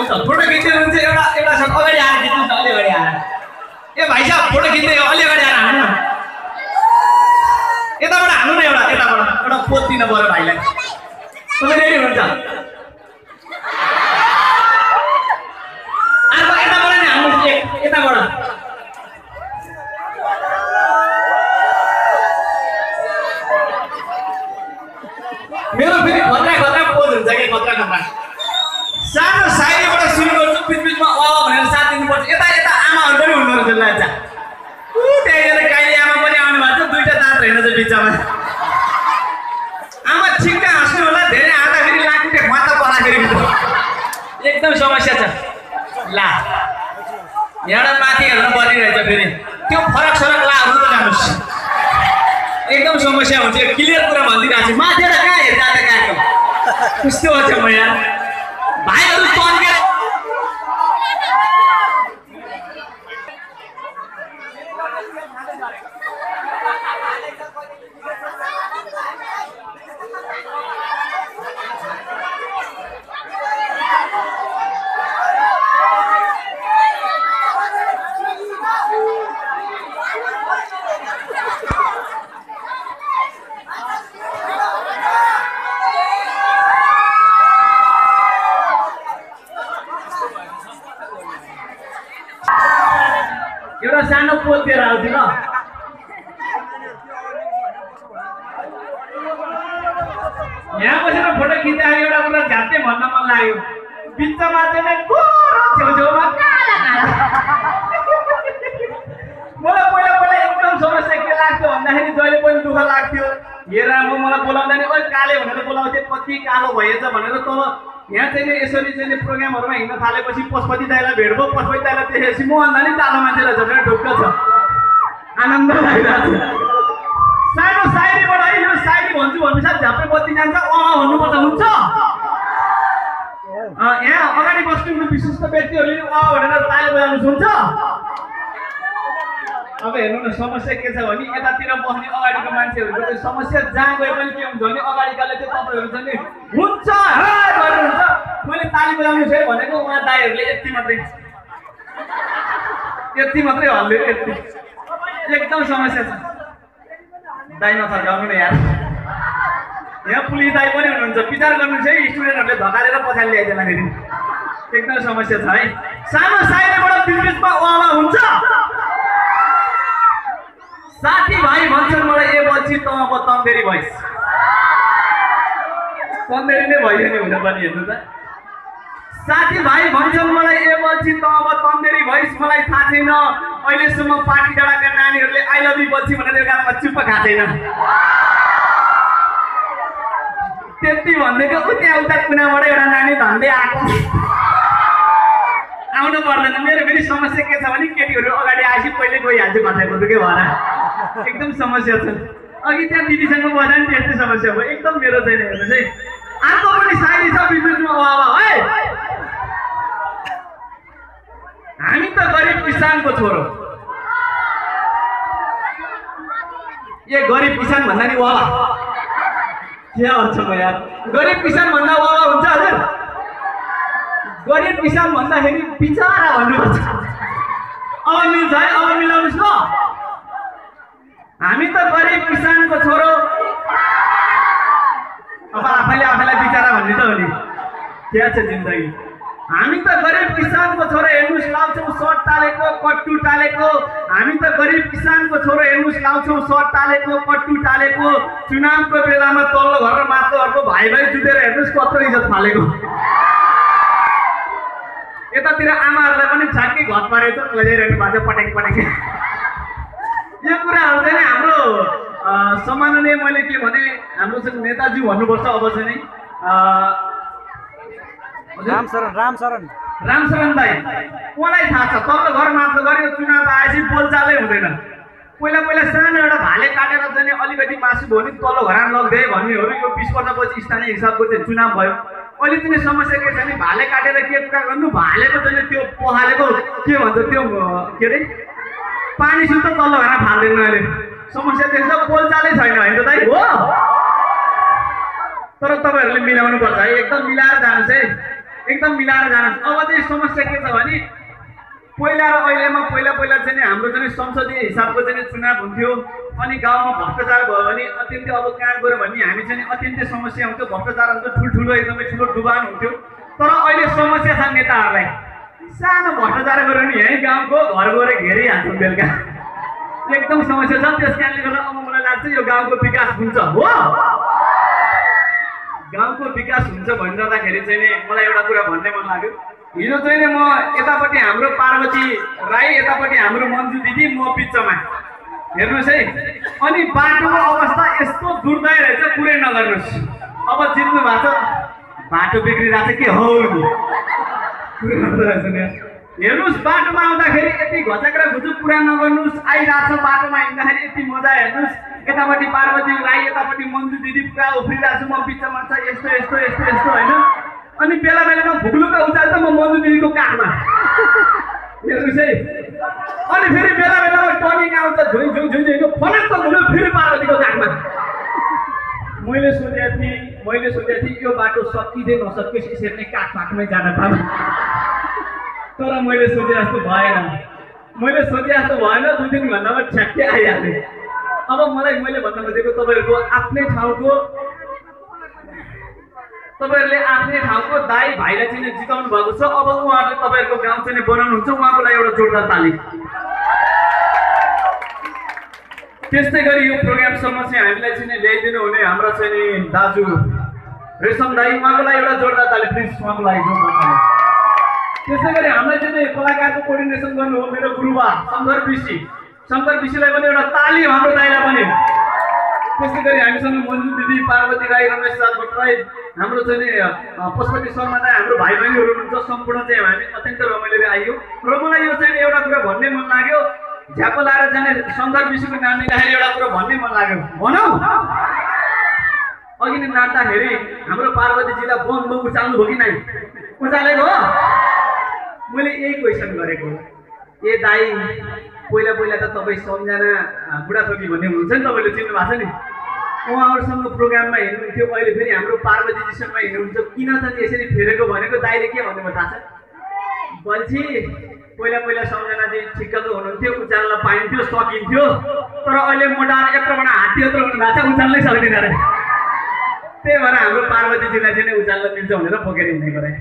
हुन्छ फोटो खिच्दै हुन्छ एउटा छ अगाडि आएर खिच्नु अलि अगाडि आएर ए भाइ साहब फोटो खिच्दै अलि अगाडि आएर हान्नु यताबाट हान्नु न एउटा पोज दिन पर्यो भाइलाई तपाईँ रेडी हुनुहुन्छ अर्को यताबाट नि हान्नु यताबाट मेरो फेरि खतरा पोज हुन्छ कि खतरा सानो साइडबाट सुरु गर्छु बिचबिचमा भनेर साथ दिनुपर्छ यता आमाहरू पनि हुनु रहेछ लाजा त्यहीँनिर काइली आमा पनि आउनु भएको छ दुईटा दाँत हेर्नु चाहिँ बिचमा आमा ठिक्क हाँस्नु होला धेरै आँदाखेरि लाकुटे माता पराखेरि एकदम समस्या छ ला यहाँबाट माथि हेर्नु परिरहेछ फेरि त्यो फरक लाहरू त जानुहोस् एकदम समस्या हुन्छ क्लियर कुरा भनिदिइरहेको छु माथिबाट कहाँ हेर्दा त गएको कस्तो छ म यहाँ भाइहरू तन्के एउटा सानो पोज दिएर आउँछु ल यहाँ बसेर फोटो खिच्दाखेरि एउटा कुरा झ्याप्पै भन्न मन लाग्यो बिचमा चाहिँ छेउछेउमा मलाई पहिला एकदम समस्या के लाग्थ्यो भन्दाखेरि जहिले पनि दुःख लाग्थ्यो हेर राम्रो मलाई बोलाउँदा नि ओ काले भनेर बोलाउँथे कति कालो भएछ भनेर तल यहाँ चाहिँ यसरी चाहिँ प्रोग्रामहरुमा हिँड्न थालेपछि पशुपति दाइलाई भेट्बो पशुपति दाइलाई देखेपछि म भन्दा नि तालो मान्छे रहेछ भनेर ढुक्क छ आनन्द लागिरहेको छ सानो साइडीबाट है यो साइडी भन्छु भन्नुसाथ झ्याप्पै बत्ती जान्छ भन्नुपर्छ हुन्छ यहाँ अगाडि बस्नु विशिष्ट व्यक्तिहरूले भनेर ताली बजाउनु हुन्छ अब हेर्नु न समस्या के छ भने यतातिर बस्ने अगाडिको मान्छेहरूको चाहिँ समस्या जहाँ गए पनि के हुन्छ भने अगाडिकाले चाहिँ तपाईँहरू चाहिँ हुन्छ गर्नुहुन्छ मैले ताली बजाउनु छ भनेको उहाँ दाइहरूले यति मात्रै हल्ले यति एकदम समस्या छ दाइ नथर्काउनु न यार यहाँ पुलिस दाइ पनि हुनुहुन्छ विचार गर्नु छ स्टुडेन्टहरूले धकालेर पछाडि ल्याइदिएला फेरि एकदम समस्या छ है सानो साइडबाट बिजनेसमा उहाँ हुन्छ साथीभाइ भन्छन् मलाई ए बल्छी त अब तन्देरी भइस तन्देरी नै भइयो नि हुन पनि हेर्नु त साथीभाइ भन्छन् मलाई ए बल्छी त अब तन्देरी भइस मलाई थाहा छैन अहिलेसम्म पार्टी डाँडाका नानीहरूले आई लभ यु बल्छी भनेर गाउँमा चुप्प खाँदैन त्यति भन्दैको त्यहाँ उता कुनाबाट एउटा नानी धन्दै आएको आउनु पर्दैन मेरो फेरि समस्या के छ भने केटीहरू अगाडि आएपछि पहिले गइहाल्छु घटाएको के भएर एकदम समस्या छ अघि त्यहाँ दिदीसँग बजा नि त्यस्तै समस्या हो एकदम मेरो छैन हेर्नुहोस् है अर्को पनि साइडी छ बिचमा है हामी त गरिब किसानको छोरो ए गरिब किसान भन्दा नि वाह के भन्छ म यार गरिब किसान भन्दा वाह हुन्छ हजुर गरिब किसान भन्दाखेरि बिचारा भन्नुपर्छ अब मिल्छ है अब मिलाउनुहोस् ल हामी त गरिब किसानको छोरो अब आफैलाई बिचारा भन्ने त हो नि के छ जिन्दगी हामी त गरिब किसानको छोरो हेर्नुहोस् लाउँछौँ सर्ट टालेको कट्टु टालेको हामी त गरिब किसानको छोरो हेर्नुहोस् लाउँछौँ सर्ट टालेको कट्टु टालेको चुनावको बेलामा तल्लो घर र माथिल्लो घरको भाइ जुटेर हेर्नुहोस् कत्रो इज्जत फालेको यतातिर आमाहरूलाई पनि झाँकी घट पारेछ लजाइरहनु भएको छ पटेक यो कुराहरू चाहिँ हाम्रो सम्माननीय मैले के भने हाम्रो नेताजी भन्नुपर्छ अब चाहिँ नि रामशरण दाइ उहाँलाई थाहा छ तल्लो घर माथिल्लो घर यो चुनाव आएपछि बोलचालै हुँदैन पहिला सानो एउटा भाले काटेर चाहिँ अलिकति मासु भयो भने तल्लो घरमा लग्दै भन्नेहरू यो 20 वर्षपछि स्थानीय हिसाबको चाहिँ चुनाव भयो अहिले चाहिँ समस्या के छ भने भाले काटेर के कुरा गर्नु भालेको चाहिँ त्यो पखालेको के भन्छ त्यो के अरे पानी सुत्त तल्लो घरमा फाल्दैन अहिले समस्या त्यस्तो बोलचालै छैन होइन दाइ हो तर तपाईहरुले मिलाउनु पर्छ है एकदम मिलाएर जानुहोस् है एकदम मिलाएर जानुहोस्। अब चाहिँ समस्या के छ भने पहिला र अहिलेमा पहिला चाहिँ हाम्रो चाहिँ संसदीय हिसाबको चाहिँ चुनाव हुन्थ्यो अनि गाउँमा भ्रष्टाचार भयो भने अत्यन्तै अब कहाँ गयो भने हामी चाहिँ अत्यन्तै समस्या हुन्थ्यो, भ्रष्टाचार हुन्थ्यो, ठुल्ठुलो एकदमै ठुलो डुबान हुन्थ्यो। तर अहिले समस्या छ नेताहरूलाई, सानो भ्रष्टाचार गरेर नि यहीँ गाउँको घर गएर घेरिहाल्छौँ बेलुका, एकदम समस्या छ। त्यस कारणले गर्दा अब मलाई लाग्छ यो गाउँको विकास हुन्छ हो, गाउँको विकास हुन्छ भनिरहँदाखेरि चाहिँ नि मलाई एउटा कुरा भन्ने मन लाग्यो। हिजो चाहिँ नि म यतापट्टि हाम्रो पार्वती राई, यतापट्टि हाम्रो मन्जु दिदी, म बिचमा हेर्नुहोस् है। अनि बाटोको अवस्था यस्तो दुर्दय रहेछ, कुरै नगर्नुहोस्। अब जित्नु भएको छ, बाटो बिग्रिरहेको छ के हो नि, हेर्नुहोस् बाटोमा आउँदाखेरि यति घचक्रा घुचुक कुरा नगर्नुहोस्। आइरहेको छ बाटोमा हिँड्दाखेरि यति मजा, हेर्नुहोस् यतापट्टि पार्वती राई, यतापट्टि मन्जु दिदी पुरा उफ्रिरहेको छु, म बिचमा छ यस्तो यस्तो यस्तो यस्तो होइन। अनि बेला बेलामा भुग्लुका उचाल्छ म मन्जु दिदीको काखमा, हेर्नुहोस् है। अनि फेरि बेला बेलामा टर्निङ आउँछ झुइ झुइ झुइ झुइको फनक्क घुम्यो फेरि पार्वतीको काखमा। मैले सोचेको थिएँ यो बाटो सकिँदै नसकियोस्, यसरी नै काख काखमै जान पाऊँ। तर मैले सोचे जस्तो भएन, 2-3 घन्टामा ठ्याक्कै आइहालेँ। अब मैले भन्न खोजेको तपाईँहरूले आफ्नै ठाउँको दाइ भाइलाई चाहिँ जिताउनु भएको छ। अब उहाँहरूले तपाईँहरूको गाउँ चाहिँ बनाउनुहुन्छ, उहाँको लागि एउटा जोरदार ताली। त्यस्तै गरी यो प्रोग्रामसम्म चाहिँ हामीलाई चाहिँ ल्याइदिनु हुने हाम्रो चाहिँ नि दाजु रेशम दाई, उहाँको लागि एउटा जोरदार ताली प्लिज, उहाँको लागि जोरदार ताली। त्यस्तै गरी हामीलाई चाहिँ कलाकारको कोअर्डिनेसन गर्नु हो मेरो गुरुबा शङ्कर विशीलाई पनि एउटा ताली, हाम्रो दाइलाई पनि। त्यस्तै गरी हामीसँग मन्जु दिदी, पार्वती राई, रमेश भट्टराई, हाम्रो चाहिँ नि पशुपति शर्मा दाई, हाम्रो भाइ बहिनीहरू हुनुहुन्छ। सम्पूर्ण चाहिँ हामी अत्यन्त रमाइलो आइयो। र मलाई यो चाहिँ एउटा कुरा भन्ने मन लाग्यो, झ्याप लाएर जाने शङ्कर विशीको नाम लिँदाखेरि एउटा कुरा भन्ने मन लाग्यो, भनौँ। अघि नै नाच्दाखेरि हाम्रो पार्वतीजीलाई बम उचाल्नु भयो कि नै? उचालेको हो। मैले यही क्वेसन गरेको, ए दाई पहिला त तपाईँ सम्झना बुढाथोकी भन्ने हुनुहुन्छ नि, तपाईँले चिन्नु भएको छ नि, उहाँहरूसँग प्रोग्राममा हिँड्नुहुन्थ्यो, अहिले फेरि हाम्रो पार्वतीजीसँग हिँड्नुहुन्छ, किन त यसरी फेरेको भनेको दाइले के भन्नुभयो थाहा छ? बल्छी पहिला सम्झनाजी ठिक्कको हुनुहुन्थ्यो, उचाल्न पाइन्थ्यो, सकिन्थ्यो, तर अहिले मोटाएर यत्रोबाट हात्ती यत्रो हुनु भएको छ, उचाल्नै सक्दैन अरे। त्यही भएर हाम्रो पार्वतीजीलाई चाहिँ उचाल्न मिल्छ भनेर बोकेर हिँड्ने गरेँ।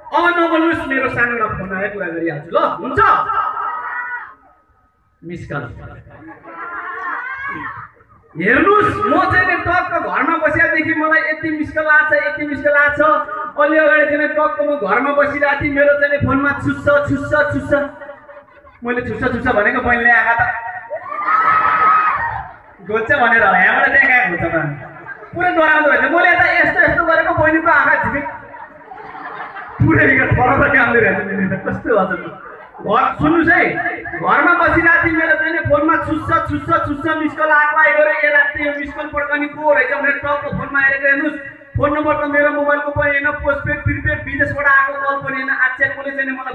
अब नबोल्नुहोस्, मेरो सानो फोन आएर कुरा गरिहाल्छु ल, हुन्छ? मिसकल हेर्नुहोस्, म चाहिँ टक्क घरमा बसिरहेदेखि मलाई यति मिसकल आएको छ। अलि अगाडि चाहिँ टक्क म घरमा बसिरहेको थिएँ, मेरो चाहिँ फोनमा छुस्छ। मैले छुस्छ भनेको बहिनीले आँखा त घोच्छ भनेर होला, यहाँबाट त्यहाँ कहाँ घोच्छ त, पुरै डराउँदो रहेछ। मैले यता यस्तो गरेको बहिनीको आँखा झिपिक पुरै फरक आउँदो रहेछ। कस्तो हजुर सुन्नुहोस् है, घरमा बसिरहेको थिएँ, मेरो चाहिँ फोनमा छुस्छ मिसकल आएको ए राति यो मिसकल पड्कने को रहेछ भनेर टक्क फोनमा हेरेको। हेर्नुहोस् फोन नम्बर त मेरो मोबाइलको पनि होइन, पोस्टपेड प्रिपेड विदेशबाट आएको कल पनि होइन, आच्याकले चाहिँ मलाई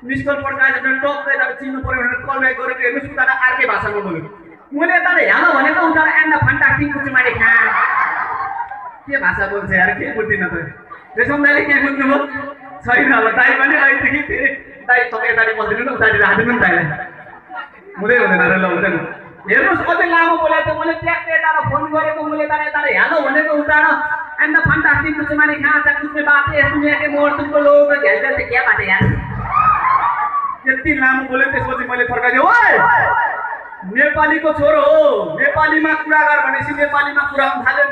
मिसकल पड्काएछ भनेर टक्क यता चिन्नु पऱ्यो भनेर कल ब्याक गरेको। हेर्नुहोस् उता अर्कै भाषामा बोल्यो, मैले यता ह्यालो भनेको उता एन्डा फन्टा टिङ्कुची माडे खा के भाषा बोल्छ यार, के बुझ्दिनँ त। रेशम दाइले के बुझ्नुभयो छैन होला, दाइ पनि अहिलेदेखि फेरि दाइ तपाईँ यतापट्टि बसिदिनु न, उतापट्टि राखिदिनु नि दाइलाई, हुँदैन ल हुँदैन। हेर्नुहोस् अझै लामो बोलेको त, मैले ट्याक्क यताबाट फोन गरेको, मैले यता ह्यालो भनेको उता एन्ड फन्टास्टिक कुछ माने कहाँ छ कुछ में बात है दुनिया के मोड़ तुमको लोगों को झेल से क्या बात है यार। यति लामो बोले त्यसपछि मैले फर्काइदिएँ, ओए नेपालीको छोरो हो, नेपालीमा कुरा गर भनेपछि नेपालीमा कुरा हुन थाल्यो।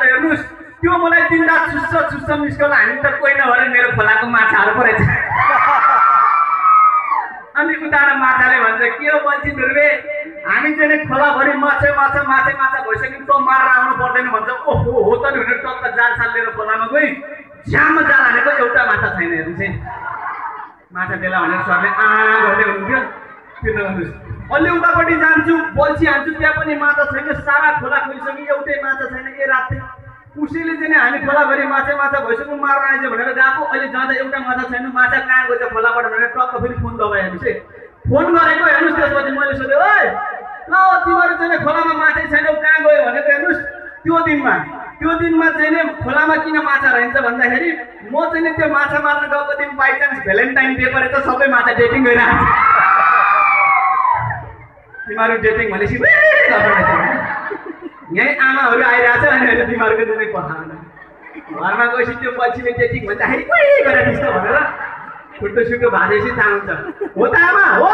हेर्नुहोस् त्यो मलाई दिनरात छुस्छ मिसकल हामी त कोही नभएर मेरो खोलाको माछाहरू पो रहेछ। अनि उताबाट माछाले भन्छ के हो बल्छी ध्रुवे, हामी चाहिँ खोलाभरि माछा भइसक्यो त मारेर आउनु पर्दैन भन्छ। ओहो हो त नि भनेर टक्क जाल साल लिएर खोलामा गई, झ्याममा जाल हानेको एउटा माछा छैन। हेर्नु चाहिँ माछा देला भनेर सरले गर्दै हुनुहुन्थ्यो। किन गर्नुहोस् अलि उतापट्टि जान्छु बल्छी हान्छु, त्यहाँ पनि माछा छैन, सारा खोला खोलिसक्यो एउटै माछा छैन। ए रात उसैले चाहिँ हामी खोलाभरि माछा भइसक्यो मारेर आइज भनेर गएको, अहिले जाँदा एउटा माछा छैन, माछा कहाँ गएछ खोलाबाट भनेर टक्क फेरि फोन दबाइहाल्नु चाहिँ फोन गरेको। हेर्नुहोस् त्यसपछि मैले सोधेँ ओए ल तिमीहरू चाहिँ खोलामा माछा छैन कहाँ गयो भनेको। हेर्नुहोस् त्यो दिनमा चाहिँ नि खोलामा किन माछा रहन्छ भन्दाखेरि म चाहिँ नि त्यो माछा मार्न गएको दिन बाई चान्स भ्यालेन्टाइन डे परे त सबै माछा डेटिङ गरिरहेको तिमीहरू डेटिङ भनेपछि यहीँ आमाहरू आइरहेछ अनि तिमीहरूको चाहिँ पठाउन घरमा गएपछि त्यो पछिले डेटिङ भन्दाखेरि कोही गरेर त्यस्तो भनेर छुट्टो छुट्टो भाजेपछि थाहा हुन्छ हो त आमा हो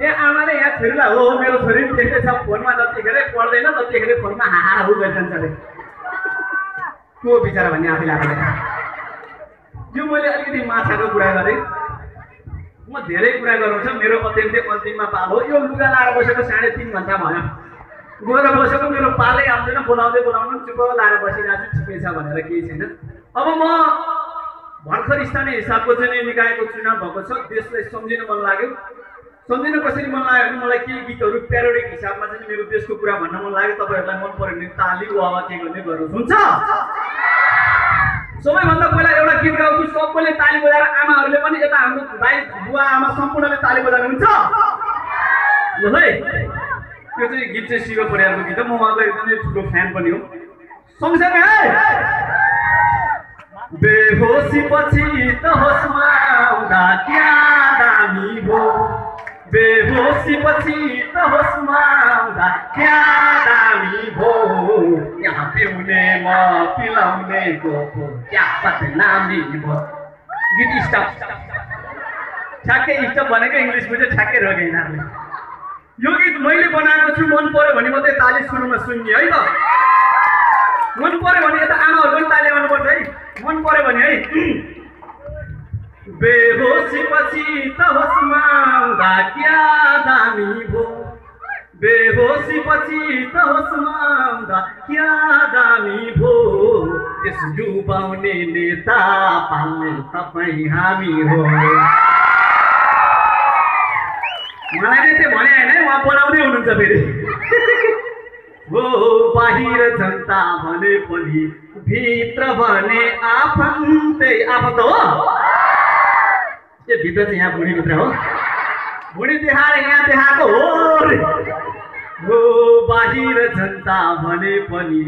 यहाँ आमाले यहाँ छोरीलाई हो मेरो छोरी पनि त्यस्तै छ फोनमा जतिखेर पढ्दैन त्यतिखेर फोनमा हाहाहु गरिरहन्छ अरे को बिचरा भन्ने आफैले यो मैले अलिकति माछाको कुरा गरेँ म धेरै कुरा गराउँछ मेरो अत्यन्तै अन्तिममा पाल हो यो लुगा लाएर बसेको 3.5 घन्टा भयो गएर बसेको मेरो पालै आउँदैन बोलाउनु चुप लाएर बसिरहेको छु ठिकै छ भनेर केही छैन अब म भर्खर स्थानीय हिसाबको चाहिँ निकायको चुनाव भएको छ देशलाई सम्झिन मन लाग्यो सम्झिन कसरी मन लाग्यो भने मलाई केही गीतहरू प्यारोडिक हिसाबमा चाहिँ मेरो देशको कुरा भन्न मन लाग्यो तपाईहरुलाई मन पर्यो भने ताली वा के गर्ने गर्नु हुन्छ सबैभन्दा पहिला एउटा गीत गाउँछु सबैले ताली बजाएर आमाहरूले पनि यता हाम्रो दाइ बुवा आमा सम्पूर्णले ताली बजाउनु हुन्छ ल है त्यो चाहिँ गीत चाहिँ शिव परिवारको गीत हो म उहाँको एकदमै ठुलो फ्यान पनि हो सँगसँगै है बेहोसी पछि त होसमा आउँदा क्या दामी भो बेहोसी पछि त होसमा आउँदा क्या दामी भो यहाँ पिउने म पिलाउने गो क्या बदनामी भो गीत स्टप ठ्याक्कै स्टप भनेको इङ्ग्लिस बुझ्यो ठ्याक्कै रोगे यिनीहरूले यो गीत मैले बनाएको छु मन पर्यो भने मात्रै ताली सुरुमा सुन्ने है त मन पर्यो भने यता आमाहरू पनि ताली आउनुपर्छ है मन पर्यो भने है बेहोसी पछि त होसमा आउँदा क्या दामी भो बेहोसी पछि त होसमा आउँदा क्या दामी भो त्यस डुबाउने नेता पाल्ने तपाईँ हामी हो मलाई चाहिँ भने होइन उहाँ बनाउँदै हुनुहुन्छ फेरि हो बाहिर जनता भने पनि भित्र भने आफन्तै आफन्त हो यो भित्र चाहिँ यहाँ बुढीभित्र हो बुढी देखाएर यहाँ देखाएको हो बाहिर जनता भने पनि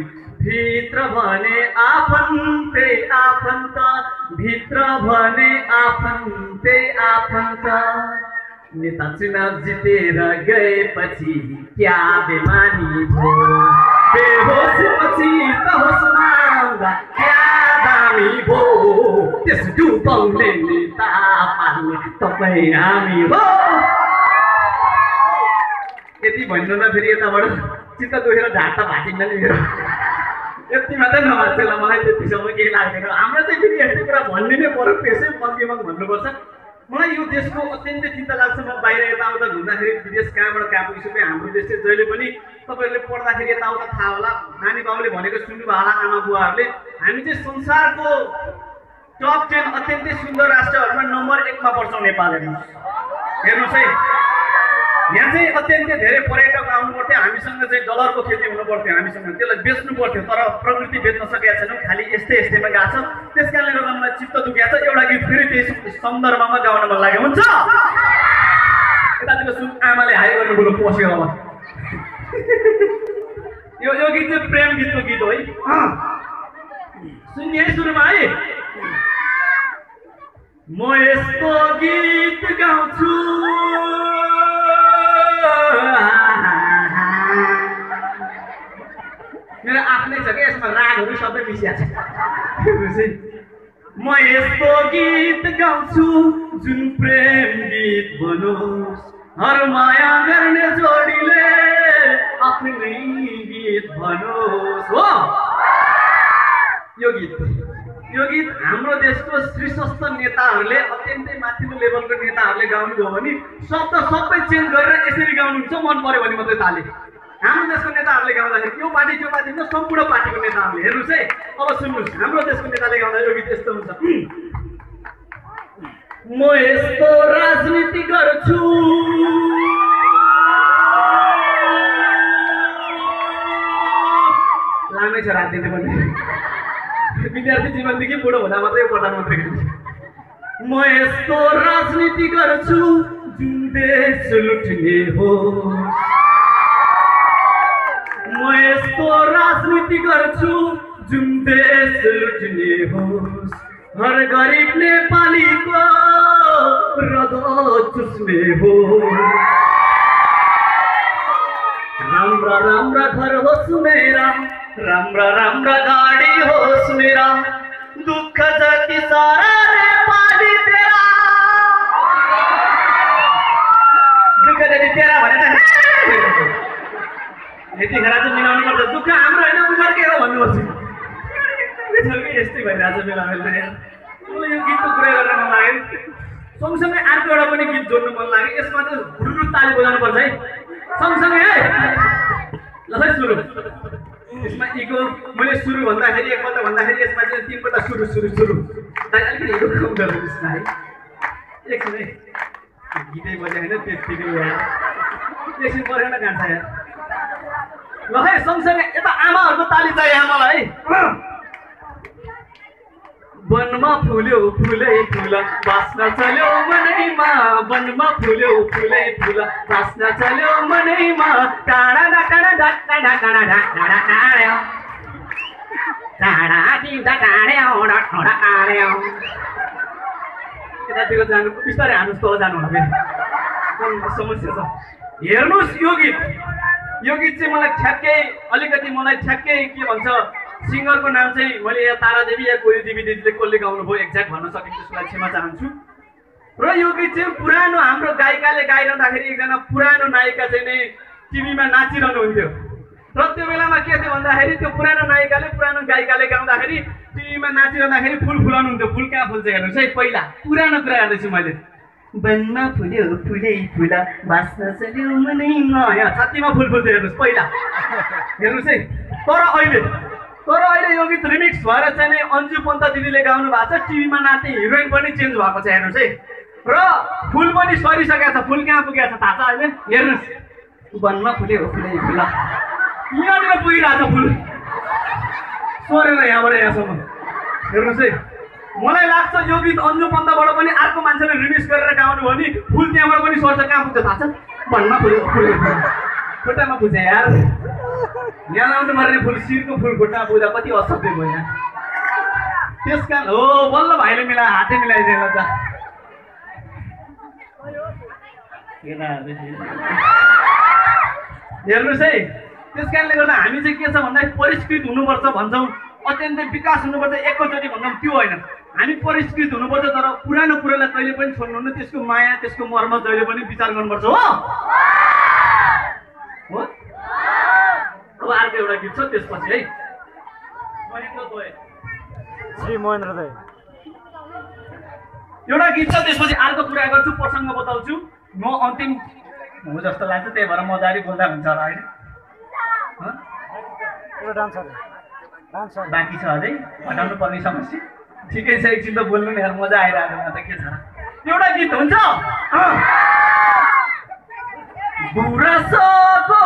भित्र भने आफन्तै आफन्त भित्र भने आफन्तै आफन्त नेता चुनाव जितेर गएपछि क्या बेमानी भो बेहोसी पछि त होसमा आउँदा क्या दामी भो त्यस डुबाउने नेता पाल्ने तपाईँ हामी हो यति भन्नु फेरि यताबाट चित्त दुखेर ढाँटा भाँचिन्न नि मेरो यति मात्रै नभन्छ ल मलाई त्यतिसम्म केही लाग्दैन हाम्रो चाहिँ फेरि यस्तै कुरा भन्ने नै पर्यो त्यसै मन्दिरमा भन्नुपर्छ मलाई यो देशको अत्यन्तै चिन्ता लाग्छ म बाहिर यताउता घुम्दाखेरि विदेश कहाँबाट कहाँ पुगिसके हाम्रो देश चाहिँ जहिले पनि तपाईँहरूले पढ्दाखेरि यताउता थाहा होला नानी बाबुले भनेको सुन्नुभयो होला आमा बुवाहरूले हामी चाहिँ संसारको टप 10 अत्यन्तै सुन्दर राष्ट्रहरूमा नम्बर 1 मा पर्छौँ नेपालहरू हेर्नुहोस् है यहाँ चाहिँ अत्यन्तै धेरै पर्यटक आउनु पर्थ्यो हामीसँग चाहिँ डलरको खेती हुनु पर्थ्यो हामीसँग त्यसलाई बेच्नु पर्थ्यो तर प्रकृति बेच्न सकेका छैनौँ खालि यस्तैमा गएको छ त्यस कारणले गर्दा मलाई चित्त दुखेको छ एउटा गीत फेरि त्यही सन्दर्भमा गाउन मन लाग्यो हुन्छ यतातिर सुन आमाले हाई गर्नुभयो पस्यो अब यो गीत चाहिँ प्रेम गीतको गीत हो है सुन्ने है सुरुमा है म यस्तो गीत गाउँछु मेरो आफ्नै छ क्या यसमा रागहरू सबै मिसिया छ म यस्तो गीत गाउँछु जुन प्रेम गीत भनोस् हर माया गर्ने जोडीले आफ्नै गीत भनोस् हो यो गीत हाम्रो देशको शीर्षस्थ नेताहरूले अत्यन्तै माथिल्लो लेभलको नेताहरूले गाउनुभयो भने शब्द सबै चेन्ज गरेर यसरी गाउनुहुन्छ मन पर्यो भने मात्रै ताली हाम्रो देशको नेताहरूले गाउँदाखेरि यो पार्टी त्यो पार्टी सम्पूर्ण पार्टीको नेताहरूले हेर्नुहोस् है अब सुन्नुहोस् हाम्रो देशको नेताले गाउँदा यो गीत यस्तो हुन्छ म यस्तो राजनीति गर्छु लामै छ राजनीति पनि विद्यार्थी जीवनदेखि बुढो हुँदा मात्रै प्रधानमन्त्री म यस्तो राजनीति गर्छु जुन देश लुट्ने हो म म यस्तो राजनीति गर्छु जुन देश लुट्ने होस् हर गरिब नेपालीको रगत चुस्ने हो राम्रा राम्रा घर होस् मेरा राम्रा राम्रा गाडी होस् मेरा दुःख जति सारा नेपाली तेरा दुःख जति तेरा भने यतिखेर चाहिँ मिलाउनु पर्छ दुःख हाम्रो होइन उनीहरूकै हो भन्नुपर्छ यस्तै भइरहेछ बेला मैले मलाई यो गीतको कुरा गर्न मन लाग्यो सँगसँगै अर्को एउटा पनि गीत जोड्नु मन लाग्यो यसमा चाहिँ हुरुरु ताली बजाउनु पर्छ है सँगसँगै है ल है सुरु यसमा इको मैले सुरु भन्दाखेरि एकपल्ट भन्दाखेरि यसमा चाहिँ तीनपल्ट सुरु सुरु सुरु दाइ अलिकति रुखाउँदो रहेछ है एकछिन है गीतै बजे होइन त्यतिकै भयो एकछिन परेन कान्छ यार ल है सँगसँगै यता आमाहरूको ताली चाहियो आमालाई है वनमा फुल्यो फुलै फुल बास्न चल्यो मनैमा वनमा फुल्यो फुलै फुल बास्न चल्यो मनैमा टाढा डाँडा डाँडा डाँडा डाँडा आड्यो टाढा दिँदा टाढ्यो डाँडा आड्यो यतातिर जानु बिस्तारै हान्नुहोस् तल जानु होला फेरि समस्या छ हेर्नुहोस् यो गीत चाहिँ मलाई ठ्याक्कै अलिकति मलाई ठ्याक्कै के भन्छ सिङ्गरको नाम चाहिँ मैले यहाँ तारादेवी या कोही देवी दिदीले कसले गाउनुभयो एक्ज्याक्ट भन्न सकिन्छ त्यसलाई क्षमा चाहन्छु र यो गीत चाहिँ पुरानो हाम्रो गायिकाले गाइरहँदाखेरि एकजना पुरानो नायिका चाहिँ नै टिभीमा नाचिरहनुहुन्थ्यो र त्यो बेलामा के थियो भन्दाखेरि त्यो पुरानो नायिकाले पुरानो गायिकाले गाउँदाखेरि टिभीमा नाचिरहँदाखेरि फुल फुलाउनुहुन्थ्यो फुल कहाँ फुल्छ हेर्नुहोस् है पहिला पुरानो कुरा गर्दैछु मैले वनमा फुल्यो फुलै फुल बास्न चल्यो मनैमा यहाँ छातीमा फुल फुल्थ्यो हेर्नुहोस् पहिला हेर्नुहोस् है तर अहिले यो गीत रिमिक्स भएर चाहिँ नि अन्जु पन्त दिदीले गाउनु भएको छ टिभीमा नाच्ने हिरोइन पनि चेन्ज भएको छ हेर्नुहोस् है र फुल पनि सरिसकेको छ फुल कहाँ पुगेको छ थाहा छ अहिले हेर्नुहोस् वनमा फुल्यो फुलै फुल यहाँनिर पुगिरहेको छ फुल सरेर यहाँबाट यहाँसम्म हेर्नुहोस् है मलाई लाग्छ यो गीत अन्जु पन्तबाट पनि अर्को मान्छेले रिमिक्स गरेर गाउनु भयो नि फुल त्यहाँबाट पनि सर्छ कहाँ पुग्छ थाहा छ वनमा फुल्यो फुलै फुल खुट्टामा पुग्छ यार यहाँ लाउनु पर्ने फुल शिरको फुल खुट्टा पुग्दा कति असभ्य भयो यहाँ त्यस कारण हो बल्ल भाइले मिलाएर हातै मिलाइदिएर त हेर्नुहोस् है त्यस कारणले गर्दा हामी चाहिँ के छ भन्दाखेरि परिष्कृत हुनुपर्छ भन्छौँ अत्यन्तै विकास हुनुपर्छ एकैचोटि भन्छौँ त्यो होइन हामी परिष्कृत हुनुपर्छ तर पुरानो कुरालाई कहिले पनि छोड्नुहुन्न त्यसको माया त्यसको मर्म जहिले पनि विचार गर्नुपर्छ हो अब अर्को एउटा गीत छ त्यसपछि है श्री महेन्द्र दाइ एउटा गीत छ त्यसपछि अर्को कुरा गर्छु प्रसङ्ग बताउँछु म अन्तिम हो जस्तो लाग्छ त्यही भएर मजाले बोल्दा हुन्छ होला होइन बाँकी छ अझै हटाउनु पर्ने समस्या ठिकै छ एकछिन त बोल्नु नि मजा आइरहेको म त के छ एउटा गीत हुन्छ गुराँसको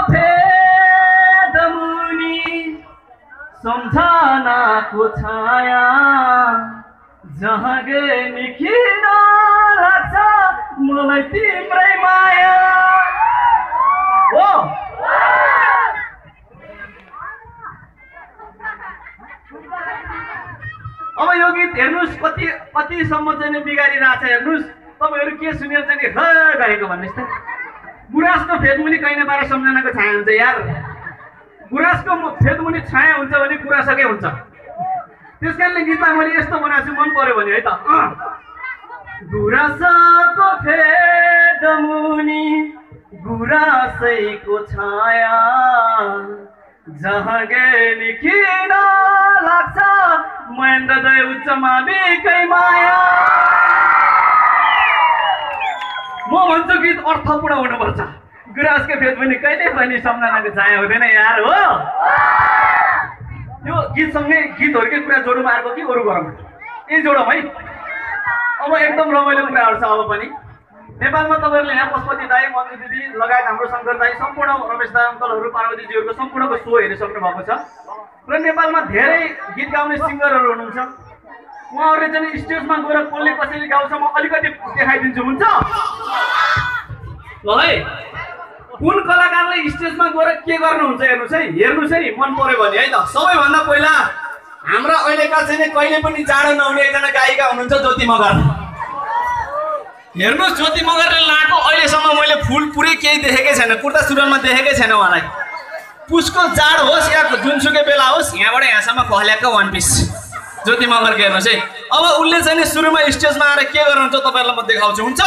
फेदमुनि सम्झनाको छाया जहाँ गए निखिन लाग्छ मलाई तिम्रै माया हो अब यो गीत हेर्नुहोस् कतिसम्म चाहिँ बिगारिरहेछ हेर्नुहोस् तपाईँहरू के सुनेर चाहिँ गरेको भन्नुहोस् त गुराँसको फेदमुनि कहीँ न बाह्र सम्झनाको छाया हुन्छ यार गुराँसको फेदमुनि छाया हुन्छ भने गुराँसकै हुन्छ त्यस कारणले गीतलाई मैले यस्तो बनाएको छु मन पर्यो भने है त गुराँसको फेदमुनि गुराँसैको छाया जहाँ गए किन लाग्छ महेन्द्र दय उच्च माविकै माया म भन्छु गीत अर्थपूर्ण हुनुपर्छ गुराँसको फेद पनि कहिले पनि सम्झनाको छाया हुँदैन यार हो यो गीतसँगै गीतहरूकै कुरा जोडौँ अर्को कि अरू गरौँ यही जोडौँ है अब एकदम रमाइलो कुराहरू छ अब पनि नेपालमा तपाईँहरूले यहाँ पशुपति दाई मन्जु दिदी लगायत हाम्रो शङ्कर दाई सम्पूर्ण रमेश दाई अङ्कलहरू पार्वतीजीहरूको सम्पूर्णको सो हेरिसक्नु भएको छ र नेपालमा धेरै गीत गाउने सिङ्गरहरू हुनुहुन्छ उहाँहरूले चाहिँ स्टेजमा गएर कसले कसरी गाउँछ म अलिकति देखाइदिन्छु हुन्छ ल है कुन कलाकारले स्टेजमा गएर के गर्नुहुन्छ हेर्नुहोस् है, हेर्नुहोस् है, मन पर्यो भने है त। सबैभन्दा पहिला हाम्रा अहिलेका चाहिँ कहिले पनि जाडो नहुने एकजना गायिका हुनुहुन्छ ज्योति मगर। हेर्नुहोस् ज्योति मगरले लाएको अहिलेसम्म मैले फुल पुरै केही देखेकै छैन, कुर्ता सुरुवालमा देखेकै छैन उहाँलाई। पुसको जाड होस् या जुनसुकै बेला होस् यहाँबाट यहाँसम्म कहल्याएको वान पिस ज्योति मगरको हेर्नुहोस् है। अब उसले चाहिँ सुरुमा स्टेजमा आएर के गर्नुहुन्छ तपाईँहरूलाई म देखाउँछु, हुन्छ?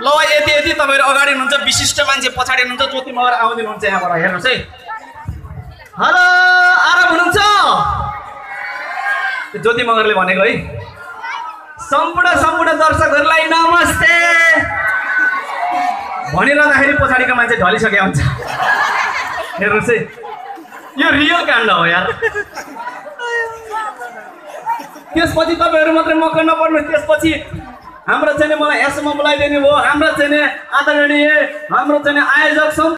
ल यति यति तपाईँहरू अगाडि हुनुहुन्छ, विशिष्ट मान्छे पछाडि हुनुहुन्छ, ज्योति मगर आउँदिनुहुन्छ यहाँबाट, हेर्नुहोस् है। हेलो आराम हुनुहुन्छ? ज्योति मगरले भनेको है, सम्पूर्ण दर्शकहरूलाई नमस्ते भनिरहँदाखेरि पछाडिको मान्छे ढलिसकेको हुन्छ। हेर्नुहोस् है, यो रियल काण्ड हो यार। त्यसपछि तपाईँहरू मात्रै मक्क नपर्नु। त्यसपछि हाम्रो चाहिँ मलाई यसमा बोलाइदिनु भयो, हाम्रो चाहिँ आदरणीय हाम्रो चाहिँ आयोजक